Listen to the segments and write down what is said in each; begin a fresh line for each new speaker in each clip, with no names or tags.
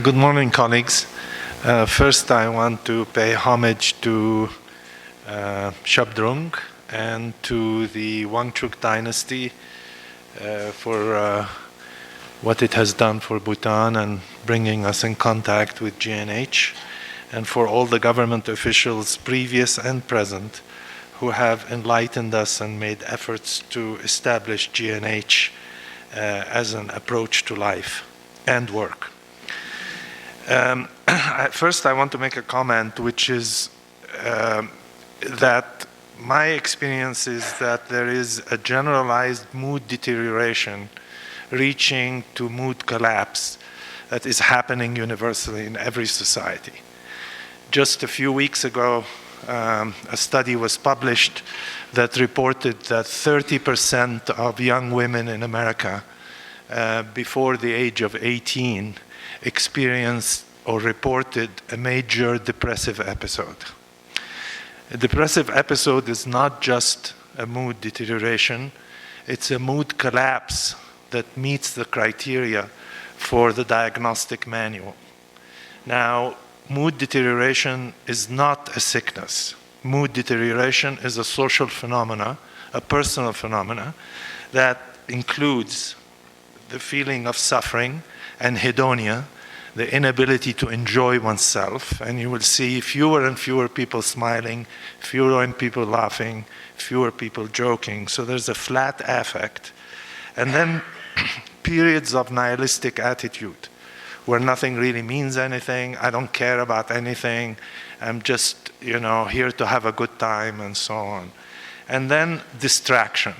Good morning, colleagues. First, I want to pay homage to Shabdrung and to the Wangchuk dynasty for what it has done for Bhutan and bringing us in contact with GNH, and for all the government officials, previous and present, who have enlightened us and made efforts to establish GNH as an approach to life and work. First, I want to make a comment, which is that my experience is that there is a generalized mood deterioration reaching to mood collapse that is happening universally in every society. Just a few weeks ago, a study was published that reported that 30% of young women in America before the age of 18 experienced or reported a major depressive episode. A depressive episode is not just a mood deterioration, it's a mood collapse that meets the criteria for the diagnostic manual. Now, mood deterioration is not a sickness. Mood deterioration is a social phenomena, a personal phenomena, that includes the feeling of suffering and hedonia, the inability to enjoy oneself, and you will see fewer and fewer people smiling, fewer and people laughing, fewer people joking. So there's a flat affect. And then periods of nihilistic attitude, where nothing really means anything, I don't care about anything, I'm just, here to have a good time, and so on. And then distraction,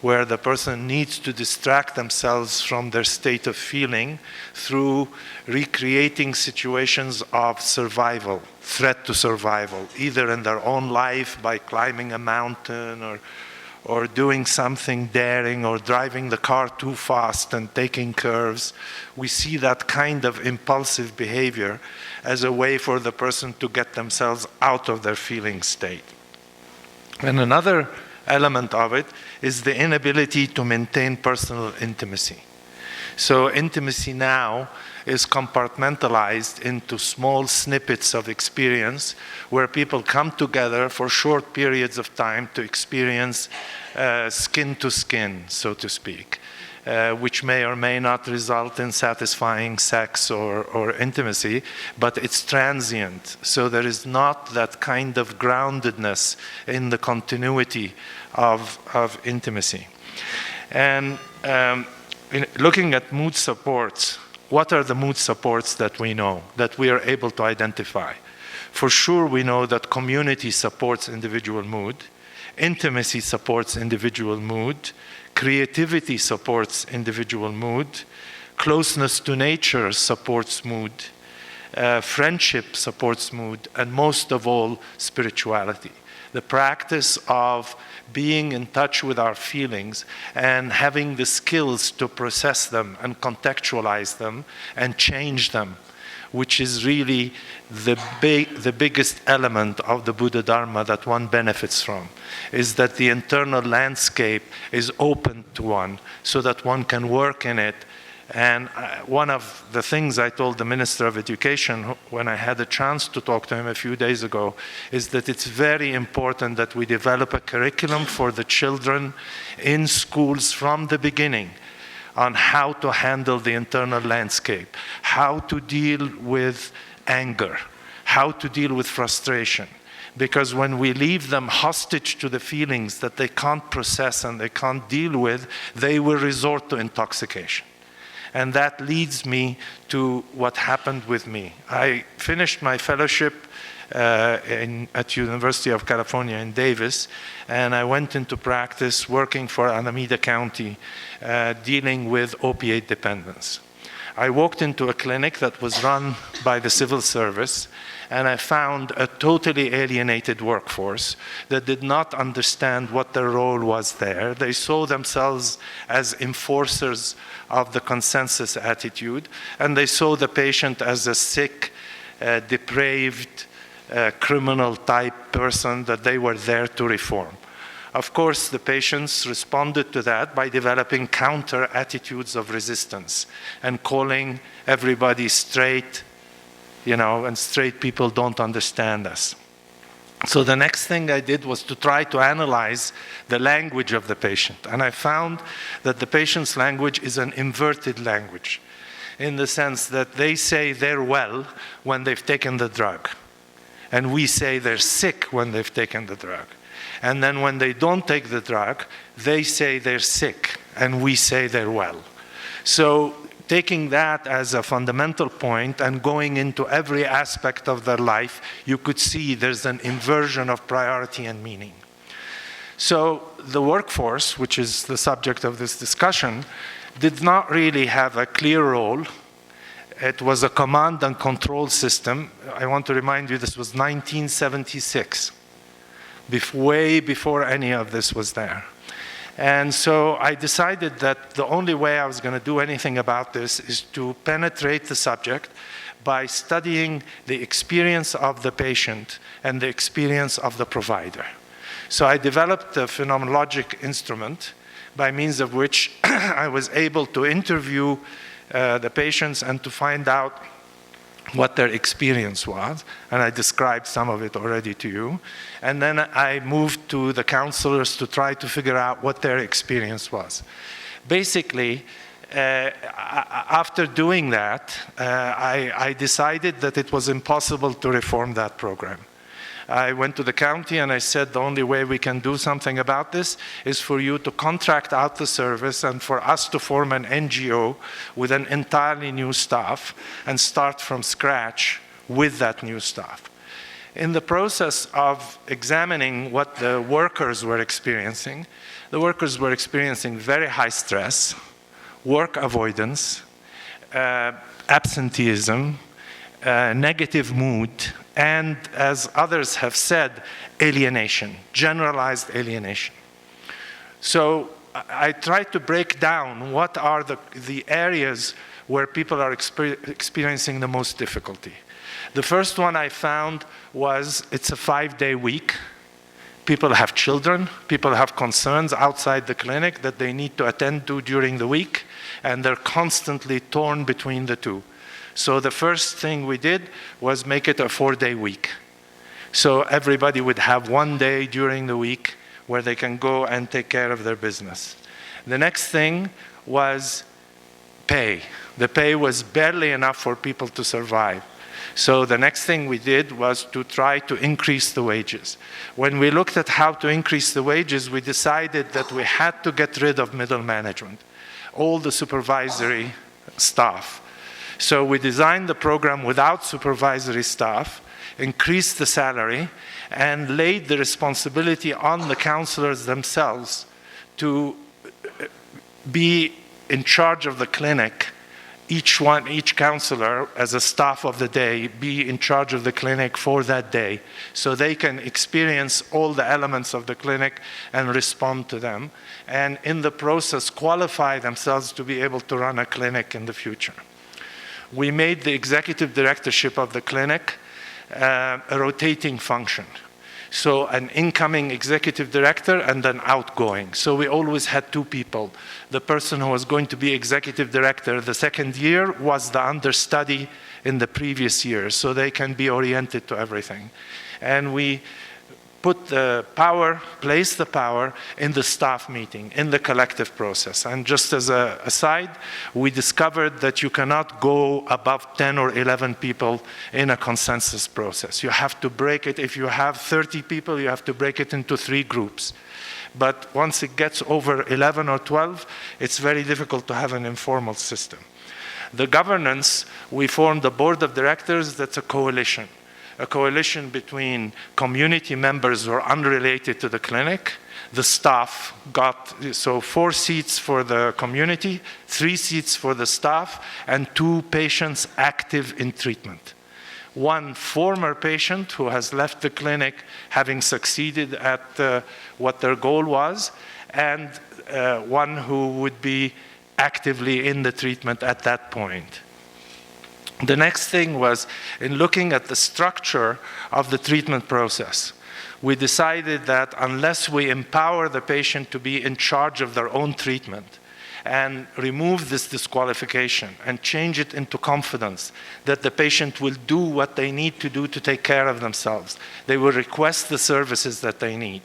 where the person needs to distract themselves from their state of feeling through recreating situations of survival, threat to survival, either in their own life by climbing a mountain or doing something daring or driving the car too fast and taking curves. We see that kind of impulsive behavior as a way for the person to get themselves out of their feeling state. And another element of it is the inability to maintain personal intimacy. So intimacy now is compartmentalized into small snippets of experience where people come together for short periods of time to experience skin to skin, so to speak, which may or may not result in satisfying sex or intimacy, but it's transient. So there is not that kind of groundedness in the continuity of intimacy. And looking at mood supports, what are the mood supports that we know, that we are able to identify? For sure, we know that community supports individual mood, intimacy supports individual mood, creativity supports individual mood, closeness to nature supports mood, friendship supports mood, and most of all, spirituality. The practice of being in touch with our feelings and having the skills to process them and contextualize them and change them, which is really the biggest element of the Buddha Dharma that one benefits from, is that the internal landscape is open to one so that one can work in it. And one of the things I told the Minister of Education when I had a chance to talk to him a few days ago is that it's very important that we develop a curriculum for the children in schools from the beginning on how to handle the internal landscape, how to deal with anger, how to deal with frustration. Because when we leave them hostage to the feelings that they can't process and they can't deal with, they will resort to intoxication. And that leads me to what happened with me. I finished my fellowship at University of California in Davis, and I went into practice working for Alameda County, dealing with opiate dependence. I walked into a clinic that was run by the civil service, and I found a totally alienated workforce that did not understand what their role was there. They saw themselves as enforcers of the consensus attitude, and they saw the patient as a sick, depraved, criminal type person that they were there to reform. Of course, the patients responded to that by developing counter attitudes of resistance and calling everybody straight, and straight people don't understand us. So the next thing I did was to try to analyze the language of the patient. And I found that the patient's language is an inverted language, in the sense that they say they're well when they've taken the drug. And we say they're sick when they've taken the drug. And then when they don't take the drug, they say they're sick, and we say they're well. So taking that as a fundamental point and going into every aspect of their life, you could see there's an inversion of priority and meaning. So the workforce, which is the subject of this discussion, did not really have a clear role. It was a command and control system. I want to remind you, this was 1976, way before any of this was there. And so I decided that the only way I was going to do anything about this is to penetrate the subject by studying the experience of the patient and the experience of the provider. So I developed a phenomenologic instrument by means of which I was able to interview the patients and to find out what their experience was, and I described some of it already to you. And then I moved to the counselors to try to figure out what their experience was. Basically, after doing that, I decided that it was impossible to reform that program. I went to the county and I said, the only way we can do something about this is for you to contract out the service and for us to form an NGO with an entirely new staff and start from scratch with that new staff. In the process of examining what the workers were experiencing very high stress, work avoidance, absenteeism, negative mood, and as others have said, alienation, generalized alienation. So I tried to break down what are the areas where people are experiencing the most difficulty. The first one I found was it's a 5-day week. People have children, people have concerns outside the clinic that they need to attend to during the week, and they're constantly torn between the two. So the first thing we did was make it a 4-day week. So everybody would have 1 day during the week where they can go and take care of their business. The next thing was pay. The pay was barely enough for people to survive. So the next thing we did was to try to increase the wages. When we looked at how to increase the wages, we decided that we had to get rid of middle management, all the supervisory staff. So we designed the program without supervisory staff, increased the salary, and laid the responsibility on the counselors themselves to be in charge of the clinic. Each counselor, as a staff of the day, be in charge of the clinic for that day, so they can experience all the elements of the clinic and respond to them, and in the process qualify themselves to be able to run a clinic in the future. We made the executive directorship of the clinic a rotating function. So an incoming executive director and an outgoing. So we always had 2 people. The person who was going to be executive director the second year was the understudy in the previous year, so they can be oriented to everything. And we place the power in the staff meeting, in the collective process. And just as an aside, we discovered that you cannot go above 10 or 11 people in a consensus process. You have to break it. If you have 30 people, you have to break it into 3 groups. But once it gets over 11 or 12, it's very difficult to have an informal system. The governance, we formed a board of directors that's a coalition between community members who are unrelated to the clinic. The staff got, 4 seats for the community, 3 seats for the staff, and 2 patients active in treatment. 1 former patient who has left the clinic having succeeded at what their goal was, and 1 who would be actively in the treatment at that point. The next thing was in looking at the structure of the treatment process. we decided that unless we empower the patient to be in charge of their own treatment and remove this disqualification and change it into confidence that the patient will do what they need to do to take care of themselves, they will request the services that they need.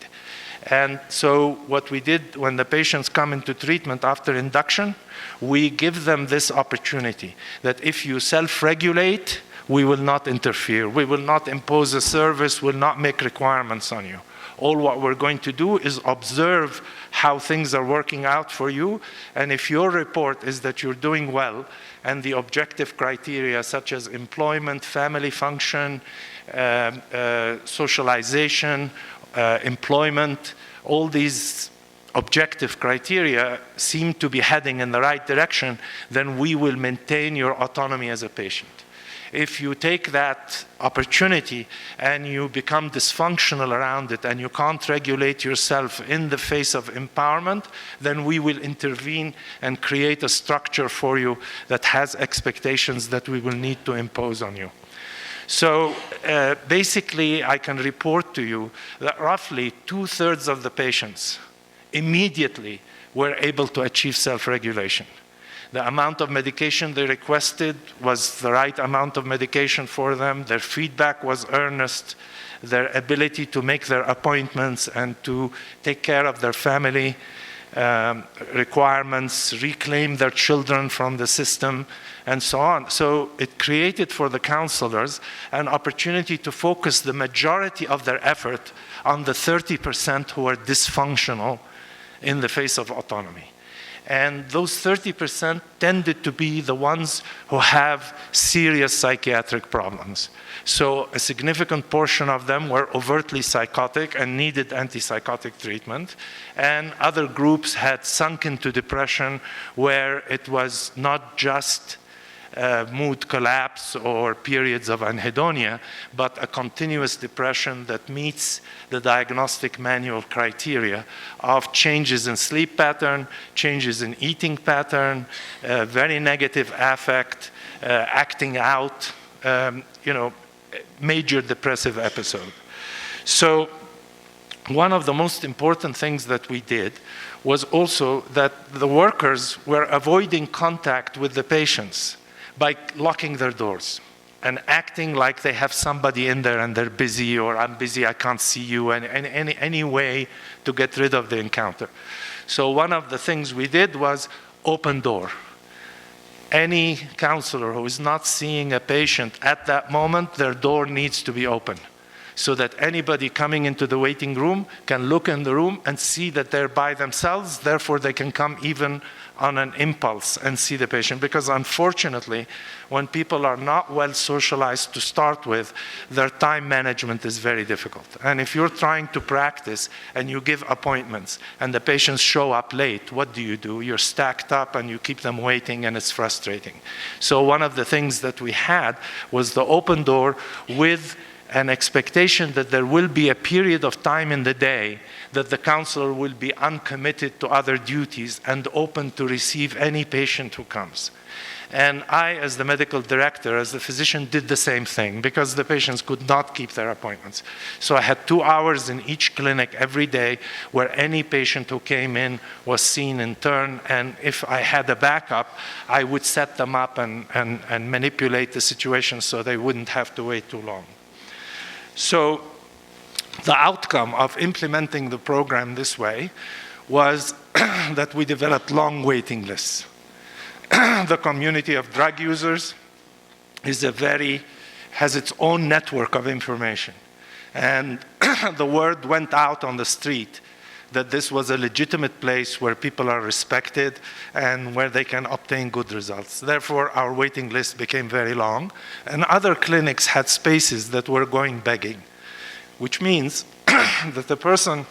And so what we did when the patients come into treatment after induction, we give them this opportunity that if you self-regulate, we will not interfere. We will not impose a service, will not make requirements on you. All what we're going to do is observe how things are working out for you. And if your report is that you're doing well, and the objective criteria such as employment, family function, socialization, employment, all these objective criteria seem to be heading in the right direction, then we will maintain your autonomy as a patient. If you take that opportunity and you become dysfunctional around it and you can't regulate yourself in the face of empowerment, then we will intervene and create a structure for you that has expectations that we will need to impose on you. So basically, I can report to you that roughly 2/3 of the patients immediately were able to achieve self-regulation. The amount of medication they requested was the right amount of medication for them. Their feedback was earnest. Their ability to make their appointments and to take care of their family requirements, reclaim their children from the system, and so on. So it created for the counselors an opportunity to focus the majority of their effort on the 30% who are dysfunctional in the face of autonomy. And those 30% tended to be the ones who have serious psychiatric problems. So a significant portion of them were overtly psychotic and needed antipsychotic treatment. And other groups had sunk into depression where it was not just mood collapse or periods of anhedonia, but a continuous depression that meets the diagnostic manual criteria of changes in sleep pattern, changes in eating pattern, very negative affect, acting out, major depressive episode. So one of the most important things that we did was also that the workers were avoiding contact with the patients by locking their doors and acting like they have somebody in there and they're busy, or I'm busy, I can't see you, and any way to get rid of the encounter. So one of the things we did was open door. Any counselor who is not seeing a patient at that moment, their door needs to be open so that anybody coming into the waiting room can look in the room and see that they're by themselves, therefore they can come even on an impulse and see the patient. Because unfortunately, when people are not well socialized to start with, their time management is very difficult. And if you're trying to practice and you give appointments and the patients show up late, what do? You're stacked up and you keep them waiting, and it's frustrating. So one of the things that we had was the open door with an expectation that there will be a period of time in the day that the counselor will be uncommitted to other duties and open to receive any patient who comes. And I, as the medical director, as the physician, did the same thing because the patients could not keep their appointments. So I had 2 hours in each clinic every day where any patient who came in was seen in turn. And if I had a backup, I would set them up and manipulate the situation so they wouldn't have to wait too long. So the outcome of implementing the program this way was that we developed long waiting lists. The community of drug users has its own network of information. And the word went out on the street that this was a legitimate place where people are respected and where they can obtain good results. Therefore, our waiting list became very long, and other clinics had spaces that were going begging, which means that the person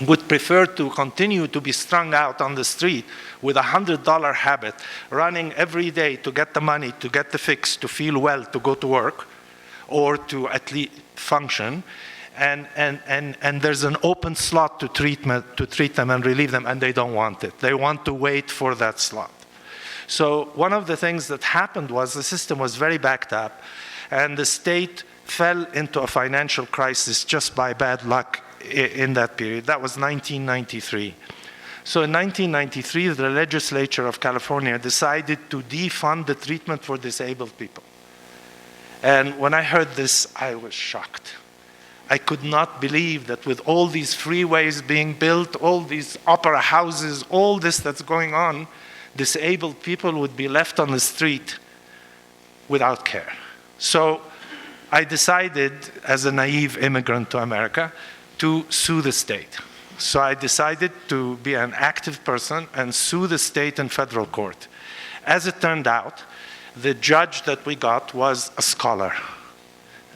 would prefer to continue to be strung out on the street with a $100 habit, running every day to get the money, to get the fix, to feel well, to go to work, or to at least function. And there's an open slot to treat them and relieve them, and they don't want it. They want to wait for that slot. So one of the things that happened was the system was very backed up, and the state fell into a financial crisis just by bad luck in that period. That was 1993. So in 1993, the legislature of California decided to defund the treatment for disabled people. And when I heard this, I was shocked. I could not believe that with all these freeways being built, all these opera houses, all this that's going on, disabled people would be left on the street without care. So I decided, as a naive immigrant to America, to sue the state. So I decided to be an active person and sue the state in federal court. As it turned out, the judge that we got was a scholar,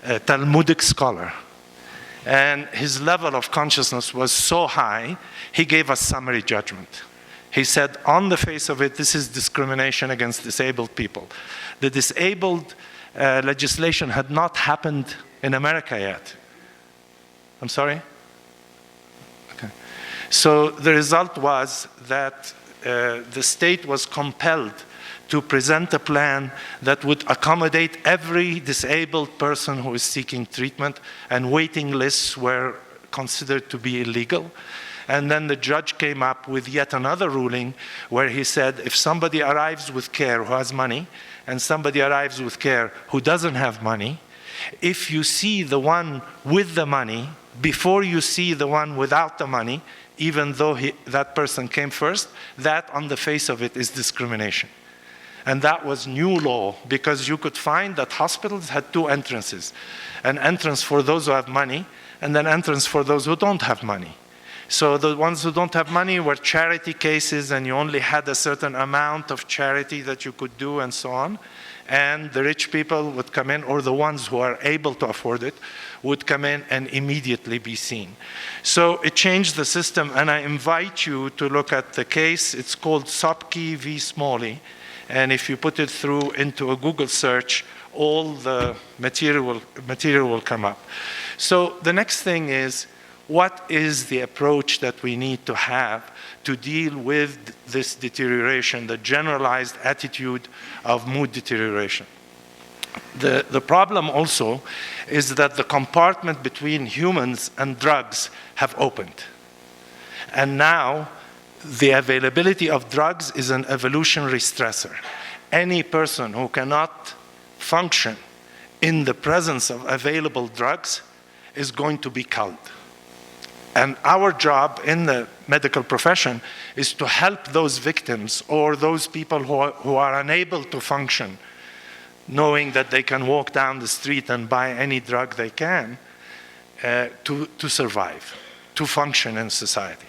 a Talmudic scholar. And his level of consciousness was so high, he gave us summary judgment. He said, on the face of it, this is discrimination against disabled people. The disabled legislation had not happened in America yet. I'm sorry? Okay. So the result was that the state was compelled to present a plan that would accommodate every disabled person who is seeking treatment, and waiting lists were considered to be illegal. And then the judge came up with yet another ruling where he said, if somebody arrives with care who has money, and somebody arrives with care who doesn't have money, if you see the one with the money before you see the one without the money, even though that person came first, that on the face of it is discrimination. And that was new law, because you could find that hospitals had two entrances. An entrance for those who have money, and an entrance for those who don't have money. So the ones who don't have money were charity cases, and you only had a certain amount of charity that you could do, and so on. And the rich people would come in, or the ones who are able to afford it, would come in and immediately be seen. So it changed the system, and I invite you to look at the case. It's called Sobky v. Smoley. And if you put it through into a Google search, all the material will come up. So the next thing is, what is the approach that we need to have to deal with this deterioration, the generalized attitude of mood deterioration? The problem also is that the compartment between humans and drugs have opened. And now, the availability of drugs is an evolutionary stressor. Any person who cannot function in the presence of available drugs is going to be culled. And our job in the medical profession is to help those victims, or those people who are unable to function, knowing that they can walk down the street and buy any drug they can, to survive, to function in society.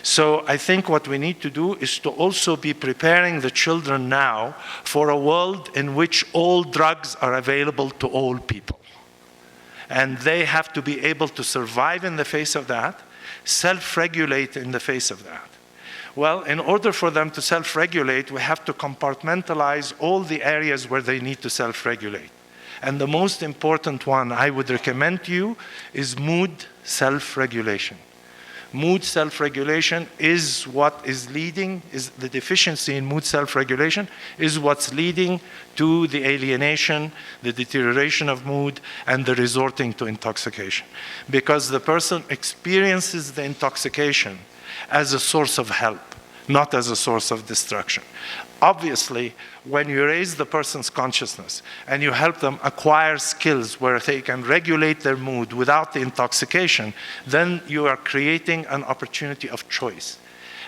So I think what we need to do is to also be preparing the children now for a world in which all drugs are available to all people. And they have to be able to survive in the face of that, self-regulate in the face of that. Well, in order for them to self-regulate, we have to compartmentalize all the areas where they need to self-regulate. And the most important one I would recommend to you is mood self-regulation. Mood self-regulation is what is leading, is the deficiency in mood self-regulation is what's leading to the alienation, the deterioration of mood, and the resorting to intoxication. Because the person experiences the intoxication as a source of help, not as a source of destruction. Obviously, when you raise the person's consciousness and you help them acquire skills where they can regulate their mood without the intoxication, then you are creating an opportunity of choice.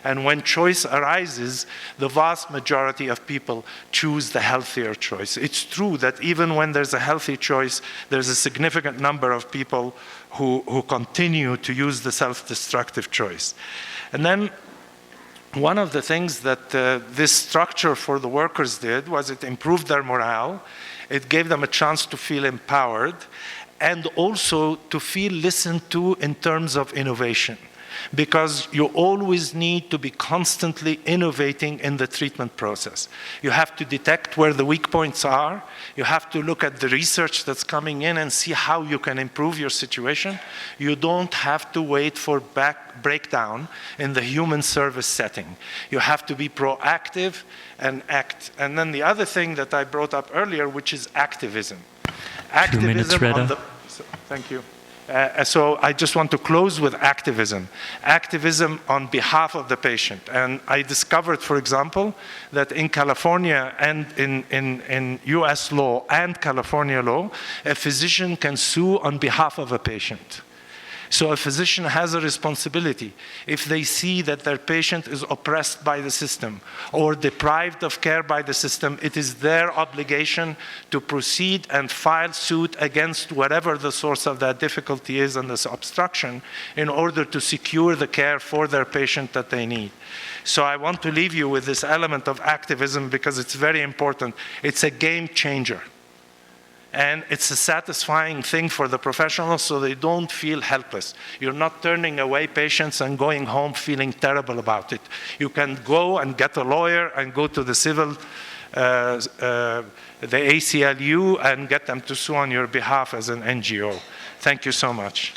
And when choice arises, the vast majority of people choose the healthier choice. It's true that even when there's a healthy choice, there's a significant number of people who continue to use the self-destructive choice. And then one of the things that this structure for the workers did was it improved their morale, it gave them a chance to feel empowered, and also to feel listened to in terms of innovation. Because you always need to be constantly innovating in the treatment process. You have to detect where the weak points are. You have to look at the research that's coming in and see how you can improve your situation. You don't have to wait for breakdown in the human service setting. You have to be proactive and act. And then the other thing that I brought up earlier, which is activism.
2 minutes, Reda.
Thank you. So I just want to close with activism. Activism on behalf of the patient. And I discovered, for example, that in California and in US law and California law, a physician can sue on behalf of a patient. So a physician has a responsibility. If they see that their patient is oppressed by the system or deprived of care by the system, it is their obligation to proceed and file suit against whatever the source of that difficulty is and this obstruction in order to secure the care for their patient that they need. So I want to leave you with this element of activism because it's very important. It's a game changer. And it's a satisfying thing for the professionals so they don't feel helpless. You're not turning away patients and going home feeling terrible about it. You can go and get a lawyer and go to the ACLU and get them to sue on your behalf as an NGO. Thank you so much.